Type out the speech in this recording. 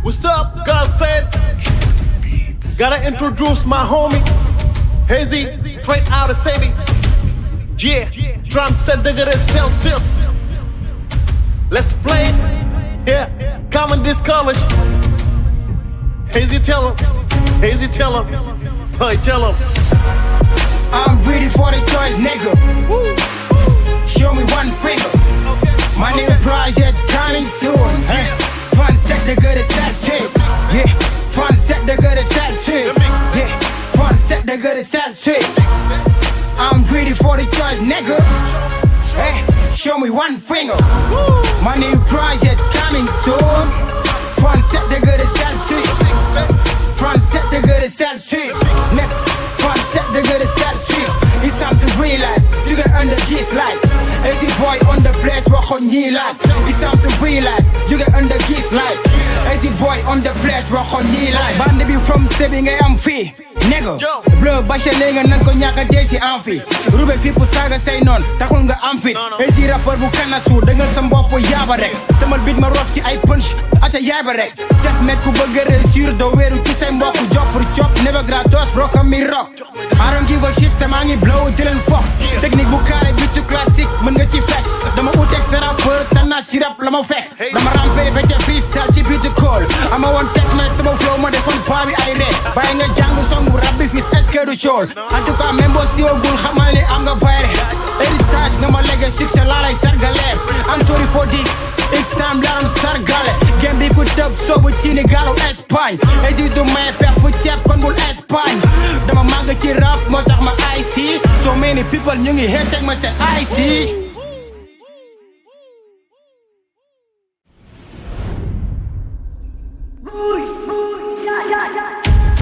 What's up, God said? Gotta introduce my homie, HEYZI, straight out of Sebi. Yeah, drum set Degre Celcuis. Let's play it. Yeah, come and discover. HEYZI tell him, HEYZI tell him, boy tell him. I'm ready for the choice, nigga. Show me one finger. My new project coming soon. Fun set Degre Celcuis. Yeah, fun set Degre Celcuis. Yeah, fun set Degre Celcuis. I'm ready for the choice, nigga. Hey, show me one finger. My new project coming soon. Fun set Degre Celcuis. Fun set Degre Celcuis. Nigga, fun set Degre Celcuis. It's time to realize you get under this light. HEYZI boy on the place, walk on ye light. It's time to realize you get under this light. HEYZI boy on the place, walk on ye light. Band be from Sebing, I'm free. Nigga, bleu bashe lenga nanko nyaka desi amfi. Rube people saga say non, takul nga amfi. HEYZI rapper bu kana su, dengal sa mbopo yaba rek. Tamal beat ma rof ci ay punch, acha yaba rek. Set met ku bëgg réussir do wéru ci say mbokk job pour job, never gratos bro comme mi rock. I don't give a shit, te maa ngi blow dilen fuck. Technique bu carré bitu classique, mën nga ci fecc. Dama utek sa rappeur, tanaat ci rap la ma fekk. Dama rampé bete freestyle ci bitu call. Ama woon teg mais sama flow ma defoon paa bi ay rek. Bàyyi nga jàng song bu rap bi fis est-ce que du cool. En tout cas même boo siwagul xamal ni am nga bayre. Héritage nga ma léegi succès laa lay sargale. I'm sorry for this, it's time laa am sargale. Game bi ku tëb soobu ci ni galu Espagne. HEYZI du may pepp ceeb kon bul Espagne. Dama màgg ci rap moo tax ma IC. So many people ñu ngi hate teg ma seen IC. Bouzot.